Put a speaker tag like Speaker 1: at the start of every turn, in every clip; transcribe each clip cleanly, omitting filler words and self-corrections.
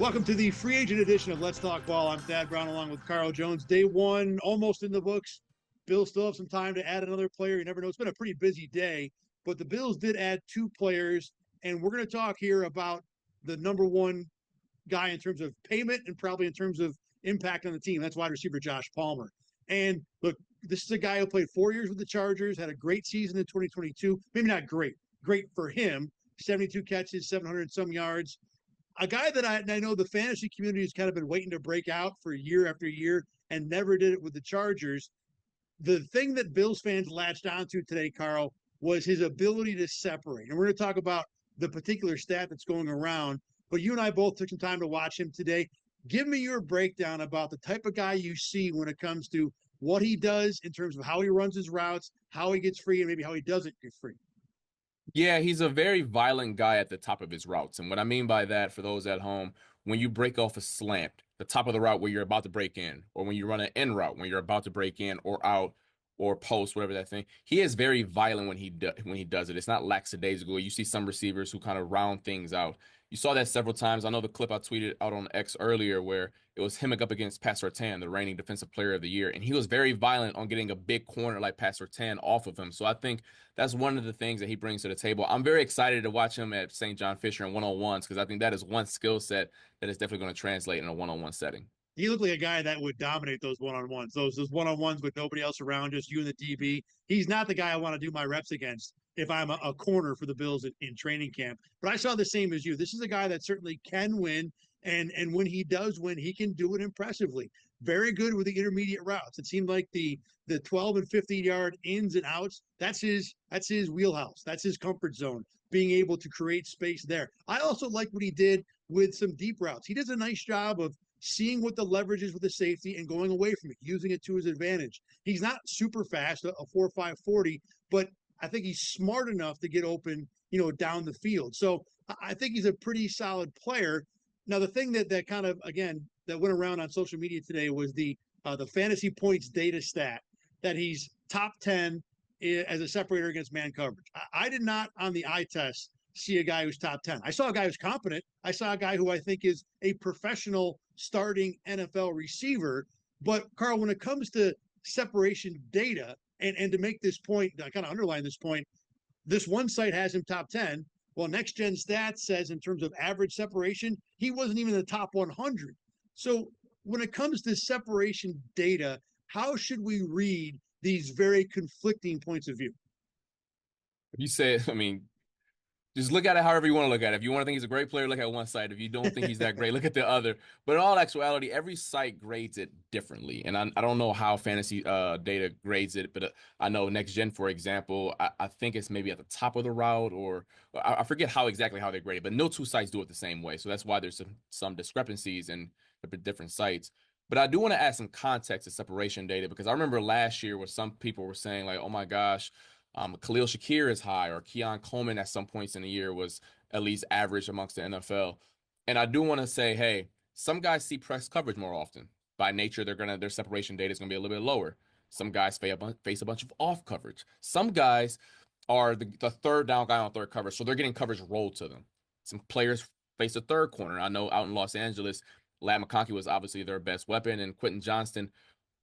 Speaker 1: Welcome to the free agent edition of Let's Talk Ball. I'm Thad Brown along with Carl Jones. Day one almost in the books. Bills still have some time to add another player. You never know. It's been a pretty busy day, but the Bills did add two players, and we're going to talk here about the number one guy in terms of payment and probably in terms of impact on the team. That's wide receiver Josh Palmer. And look, this is a guy who played 4 years with the Chargers, had a great season in 2022. Maybe not great for him. 72 catches, 700 and some yards. A guy that I know the fantasy community has kind of been waiting to break out for year after year and never did it with the Chargers. The thing that Bills fans latched onto today, Carl, was his ability to separate. And we're going to talk about the particular stat that's going around. But you and I both took some time to watch him today. Give me your breakdown about the type of guy you see when it comes to what he does in terms of how he runs his routes, how he gets free, and maybe how he doesn't get free.
Speaker 2: Yeah, he's a very violent guy at the top of his routes. And what I mean by that, for those at home, when you break off a slant, the top of the route where you're about to break in, or when you run an in route when you're about to break in or out or post, whatever that thing, he is very violent when he does it. It's not lackadaisical. You see some receivers who kind of round things out. You saw that several times. I know the clip I tweeted out on X earlier where it was him up against Pat Surtain, the reigning defensive player of the year. And he was very violent on getting a big corner like Pat Surtain off of him. So I think that's one of the things that he brings to the table. I'm very excited to watch him at St. John Fisher in one-on-ones because I think that is one skill set that is definitely going to translate in a one-on-one setting.
Speaker 1: He looked like a guy that would dominate those one-on-ones, those one-on-ones with nobody else around, just you and the DB. He's not the guy I want to do my reps against if I'm a corner for the Bills in training camp. But I saw the same as you. This is a guy that certainly can win, and when he does win, he can do it impressively. Very good with the intermediate routes. It seemed like the 12 and 15-yard ins and outs, that's his wheelhouse. That's his comfort zone, being able to create space there. I also like what he did with some deep routes. He does a nice job of seeing what the leverage is with the safety and going away from it, using it to his advantage. He's not super fast, a 4.5 40, but I think he's smart enough to get open, down the field. So I think he's a pretty solid player. Now, the thing that kind of, again, that went around on social media today was the fantasy points data stat that he's top 10 as a separator against man coverage. I did not, on the eye test, see a guy who's top 10. I saw a guy who's competent. I saw a guy who I think is a professional starting NFL receiver. But, Carl, when it comes to separation data, and to make this point, I kind of underline this point, this one site has him top 10. Well, Next Gen Stats says in terms of average separation, he wasn't even in the top 100. So when it comes to separation data, how should we read these very conflicting points of view?
Speaker 2: You said, just look at it however you want to look at it. If you want to think he's a great player, look at one side. If you don't think he's that great, look at the other. But in all actuality, every site grades it differently. And I don't know how fantasy data grades it, but I know Next Gen, for example, I think it's maybe at the top of the route, or I forget exactly how they grade it, but no two sites do it the same way. So that's why there's some discrepancies in the different sites. But I do want to add some context to separation data, because I remember last year where some people were saying like, oh my gosh, Khalil Shakir is high, or Keon Coleman at some points in the year was at least average amongst the NFL. And I do want to say, hey, some guys see press coverage more often. By nature, their separation data is going to be a little bit lower. Some guys face a bunch of off coverage. Some guys are the third down guy on third coverage, so they're getting coverage rolled to them. Some players face a third corner. I know out in Los Angeles, Ladd McConkey was obviously their best weapon, and Quentin Johnston,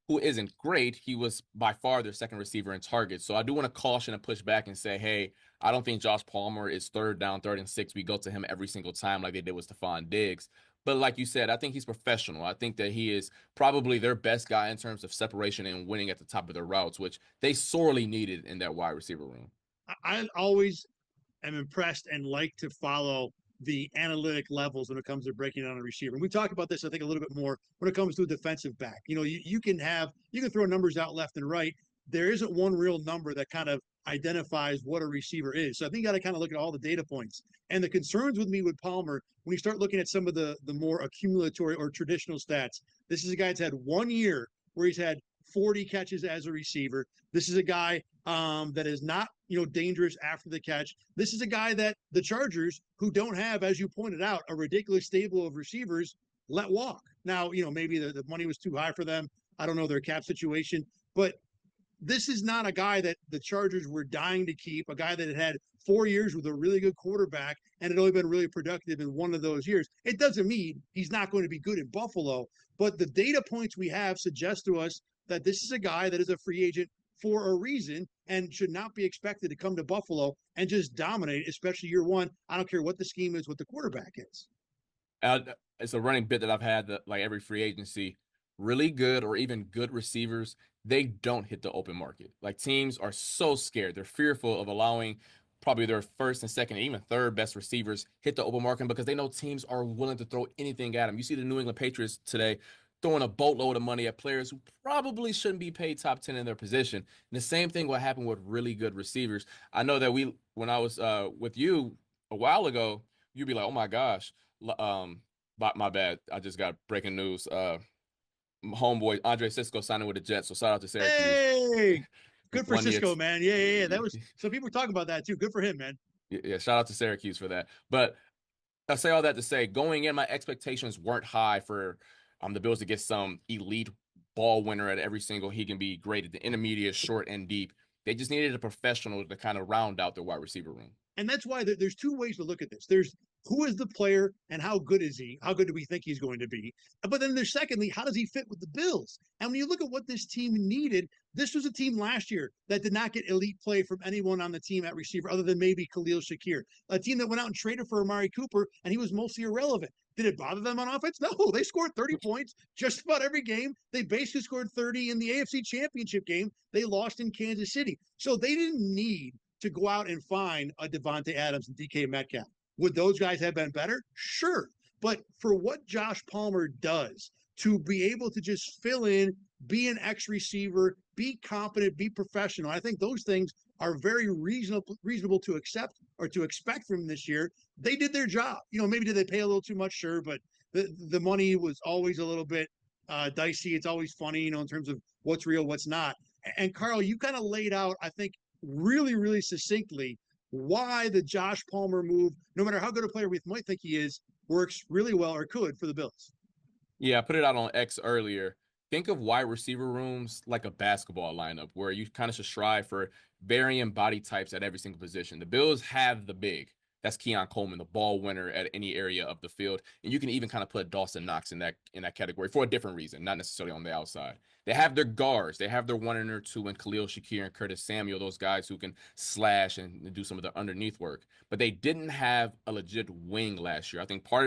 Speaker 2: who isn't great, he was by far their second receiver in targets. So I do want to caution and push back and say, hey, I don't think Josh Palmer is third down, 3rd and 6. We go to him every single time like they did with Stephon Diggs. But like you said, I think he's professional. I think that he is probably their best guy in terms of separation and winning at the top of their routes, which they sorely needed in that wide receiver room.
Speaker 1: I always am impressed and like to follow the analytic levels when it comes to breaking down a receiver. And we talked about this, I think, a little bit more when it comes to a defensive back. You can throw numbers out left and right. There isn't one real number that kind of identifies what a receiver is. So I think you got to kind of look at all the data points. And the concerns with me with Palmer, when you start looking at some of the more accumulatory or traditional stats, this is a guy that's had 1 year where he's had 40 catches as a receiver. This is a guy that is not, dangerous after the catch. This is a guy that the Chargers, who don't have, as you pointed out, a ridiculous stable of receivers, let walk. Now, maybe the money was too high for them. I don't know their cap situation, but this is not a guy that the Chargers were dying to keep, a guy that had 4 years with a really good quarterback and had only been really productive in one of those years. It doesn't mean he's not going to be good in Buffalo, but the data points we have suggest to us that this is a guy that is a free agent for a reason and should not be expected to come to Buffalo and just dominate, especially year one. I don't care what the scheme is, what the quarterback is.
Speaker 2: It's a running bit that I've had that, like, every free agency, really good or even good receivers, they don't hit the open market. Like, teams are so scared. They're fearful of allowing probably their first and second, and even third best receivers hit the open market because they know teams are willing to throw anything at them. You see the New England Patriots today throwing a boatload of money at players who probably shouldn't be paid top 10 in their position. And the same thing will happen with really good receivers. I know that when I was with you a while ago, you'd be like, oh my gosh, my bad. I just got breaking news. Homeboy Andre Cisco signing with the Jets. So shout out to Syracuse.
Speaker 1: Hey, good for
Speaker 2: 1 year.
Speaker 1: Cisco, man. Yeah. That was some people were talking about that too. Good for him, man.
Speaker 2: Yeah, shout out to Syracuse for that. But I say all that to say, going in, my expectations weren't high for the Bills to get some elite ball winner at every single. He can be great at the intermediate, short, and deep. They just needed a professional to kind of round out their wide receiver room.
Speaker 1: And that's why there's two ways to look at this. There's who is the player and how good is he? How good do we think he's going to be? But then there's secondly, how does he fit with the Bills? And when you look at what this team needed, this was a team last year that did not get elite play from anyone on the team at receiver other than maybe Khalil Shakir, a team that went out and traded for Amari Cooper, and he was mostly irrelevant. Did it bother them on offense? No, they scored 30 points just about every game. They basically scored 30 in the AFC Championship game. They lost in Kansas City. So they didn't need to go out and find a Devontae Adams and DK Metcalf. Would those guys have been better? Sure. But for what Josh Palmer does, to be able to just fill in, be an X receiver, be competent, be professional, I think those things are very reasonable to accept or to expect from this year. They did their job. Maybe did they pay a little too much? Sure. But the money was always a little bit dicey. It's always funny, in terms of what's real, what's not. And Carl, you kind of laid out, I think, really, really succinctly why the Josh Palmer move, no matter how good a player we might think he is, works really well or could for the Bills.
Speaker 2: Yeah, I put it out on X earlier. Think of wide receiver rooms like a basketball lineup where you kind of should strive for varying body types at every single position. The Bills have the big. That's Keon Coleman, the ball winner at any area of the field. And you can even kind of put Dawson Knox in that category for a different reason, not necessarily on the outside. They have their guards. They have their 1 and their 2 and Khalil Shakir and Curtis Samuel, those guys who can slash and do some of the underneath work. But they didn't have a legit wing last year. I think part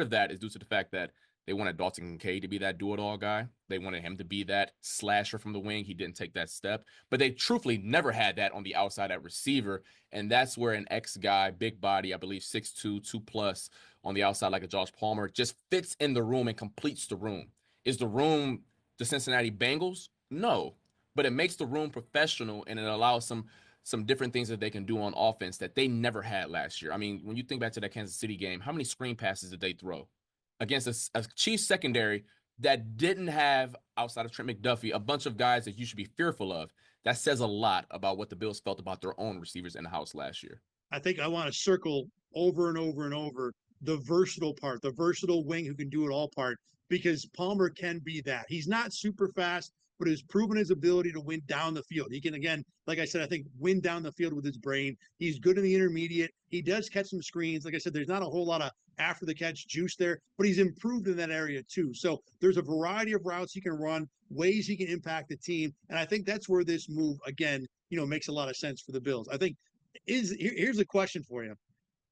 Speaker 2: of that is due to the fact that they wanted Dalton Kincaid to be that do-it-all guy. They wanted him to be that slasher from the wing. He didn't take that step. But they truthfully never had that on the outside at receiver, and that's where an X guy, big body, I believe 6'2", 2+ on the outside like a Josh Palmer, just fits in the room and completes the room. Is the room the Cincinnati Bengals? No. But it makes the room professional, and it allows some different things that they can do on offense that they never had last year. I mean, when you think back to that Kansas City game, how many screen passes did they throw against a Chiefs secondary that didn't have, outside of Trent McDuffie, a bunch of guys that you should be fearful of? That says a lot about what the Bills felt about their own receivers in the house last year.
Speaker 1: I think I want to circle over and over and over the versatile part, the versatile wing who can do it all part, because Palmer can be that. He's not super fast, but has proven his ability to win down the field. He can, again, like I said, I think win down the field with his brain. He's good in the intermediate. He does catch some screens. Like I said, there's not a whole lot of after the catch juice there, but he's improved in that area too. So there's a variety of routes he can run, ways he can impact the team. And I think that's where this move, again, makes a lot of sense for the Bills. I think here's a question for you.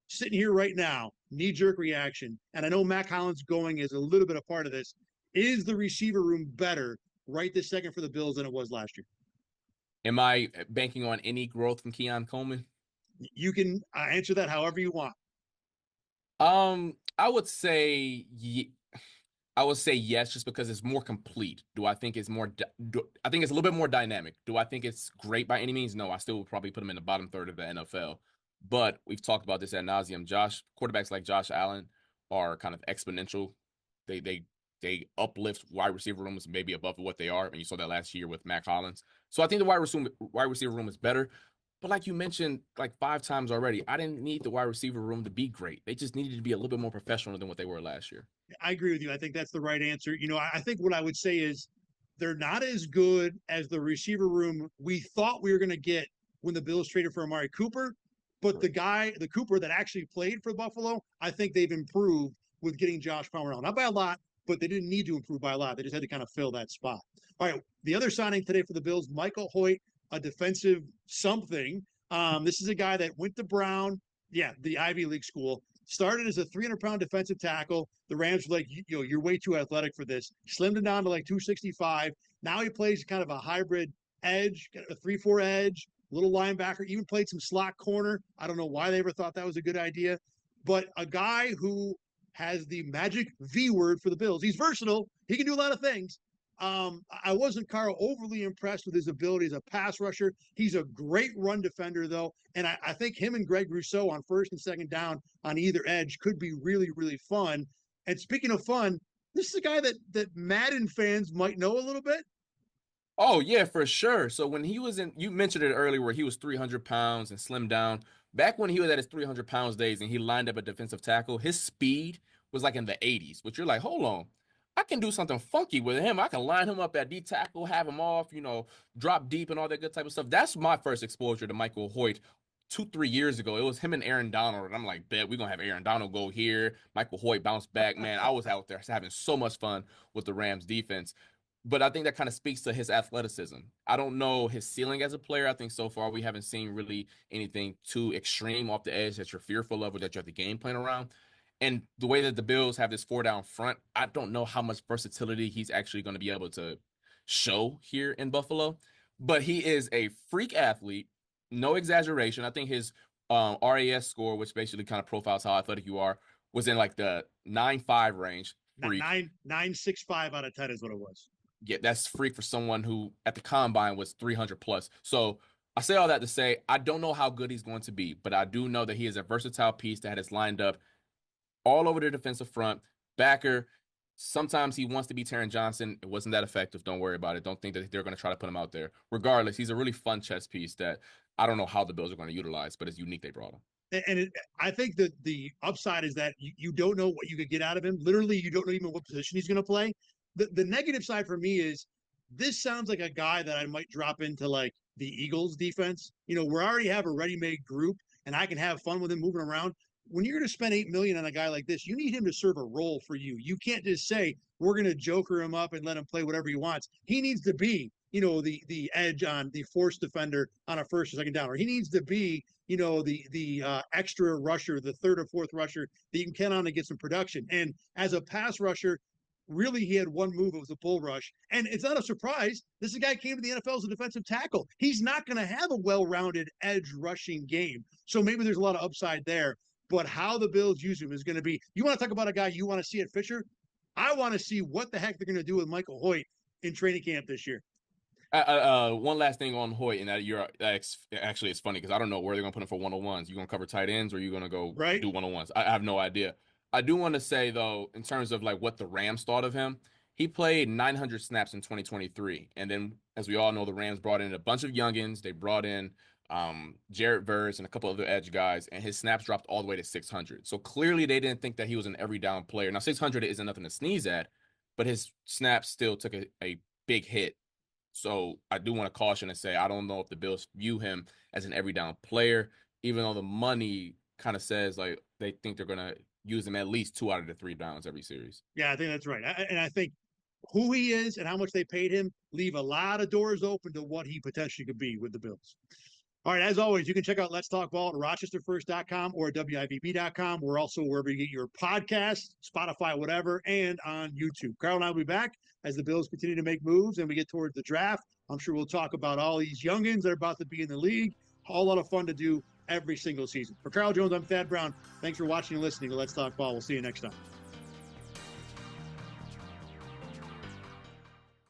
Speaker 1: Sitting here right now, knee-jerk reaction, and I know Mac Hollins going is a little bit a part of this. Is the receiver room better right this second for the Bills than it was last year?
Speaker 2: Am I banking on any growth from Keon Coleman?
Speaker 1: You can answer that however you want.
Speaker 2: I would say yes, just because it's more complete. Do I think it's more? I think it's a little bit more dynamic. Do I think it's great by any means? No, I still would probably put him in the bottom third of the NFL. But we've talked about this ad nauseum. Quarterbacks like Josh Allen are kind of exponential. They uplift wide receiver rooms maybe above what they are, and you saw that last year with Mac Hollins. So I think the wide receiver room is better. But like you mentioned like 5 times already, I didn't need the wide receiver room to be great. They just needed to be a little bit more professional than what they were last year.
Speaker 1: I agree with you. I think that's the right answer. I think what I would say is they're not as good as the receiver room we thought we were going to get when the Bills traded for Amari Cooper, But the Cooper that actually played for Buffalo, I think they've improved with getting Josh Palmer out. Not by a lot, but they didn't need to improve by a lot. They just had to kind of fill that spot. All right, the other signing today for the Bills, Michael Hoecht, a defensive something. This is a guy that went to Brown, the Ivy League school, started as a 300-pound defensive tackle. The Rams were like, you're way too athletic for this. Slimmed him down to like 265. Now he plays kind of a hybrid edge, a 3-4 edge, little linebacker, even played some slot corner. I don't know why they ever thought that was a good idea. But a guy who has the magic V word for the Bills. He's versatile. He can do a lot of things. I wasn't, Carl, overly impressed with his ability as a pass rusher. He's a great run defender, though. And I think him and Greg Rousseau on first and second down on either edge could be really, really fun. And speaking of fun, this is a guy that Madden fans might know a little bit.
Speaker 2: Oh, yeah, for sure. So when he was you mentioned it earlier where he was 300 pounds and slimmed down. Back when he was at his 300 pounds days and he lined up a defensive tackle, his speed was like in the 80s, which you're like, hold on. I can do something funky with him. I can line him up at D tackle, have him off, drop deep and all that good type of stuff. That's my first exposure to Michael Hoecht 2-3 years ago. It was him and Aaron Donald. And I'm like, bet we're going to have Aaron Donald go here. Michael Hoecht bounce back. Man, I was out there having so much fun with the Rams defense. But I think that kind of speaks to his athleticism. I don't know his ceiling as a player. I think so far we haven't seen really anything too extreme off the edge that you're fearful of or that you have the game plan around. And the way that the Bills have this 4-down front, I don't know how much versatility he's actually going to be able to show here in Buffalo. But he is a freak athlete, no exaggeration. I think his RAS score, which basically kind of profiles how athletic you are, was in like the 9.5 range. Freak.
Speaker 1: 9.65 out of 10 is what it was.
Speaker 2: Yeah, that's freak for someone who at the combine was 300 plus. So I say all that to say, I don't know how good he's going to be, but I do know that he is a versatile piece that has lined up all over the defensive front, backer. Sometimes he wants to be Taron Johnson. It wasn't that effective. Don't worry about it. Don't think that they're going to try to put him out there. Regardless, he's a really fun chess piece that I don't know how the Bills are going to utilize, but it's unique they brought him.
Speaker 1: And I think that the upside is that you don't know what you could get out of him. Literally, you don't know even what position he's going to play. The negative side for me is this sounds like a guy that I might drop into like the Eagles defense. We already have a ready-made group, and I can have fun with him moving around. When you're going to spend $8 million on a guy like this, you need him to serve a role for you. You can't just say we're going to joker him up and let him play whatever he wants. He needs to be, the edge on the force defender on a first or second down, or he needs to be, the extra rusher, the third or fourth rusher that you can count on to get some production. And as a pass rusher, really, he had one move. It was a bull rush. And it's not a surprise. This guy came to the NFL as a defensive tackle. He's not going to have a well-rounded edge rushing game. So maybe there's a lot of upside there. But how the Bills use him is going to be – you want to talk about a guy you want to see at Fisher? I want to see what the heck they're going to do with Michael Hoecht in training camp this year.
Speaker 2: One last thing on Hoecht, and actually it's funny because I don't know where they're going to put him for one-on-ones. You going to cover tight ends or you going to go do one-on-ones? I have no idea. I do want to say, though, in terms of like what the Rams thought of him, he played 900 snaps in 2023. And then, as we all know, the Rams brought in a bunch of youngins. They brought in Jared Verse and a couple other edge guys, and his snaps dropped all the way to 600. So clearly they didn't think that he was an every down player. Now, 600 isn't nothing to sneeze at, but his snaps still took a big hit. So I do want to caution and say I don't know if the Bills view him as an every down player, even though the money kind of says like they think they're going to use him at least 2 out of the 3 downs every series.
Speaker 1: Yeah, I think that's right. And I think who he is and how much they paid him leave a lot of doors open to what he potentially could be with the Bills. All right, as always, you can check out Let's Talk Ball at rochesterfirst.com or WIVB.com. We're also wherever you get your podcasts, Spotify, whatever, and on YouTube. Carl and I will be back as the Bills continue to make moves and we get towards the draft. I'm sure we'll talk about all these youngins that are about to be in the league. A whole lot of fun to do every single season. For Carl Jones, I'm Thad Brown. Thanks for watching and listening to Let's Talk Ball. We'll see you next time.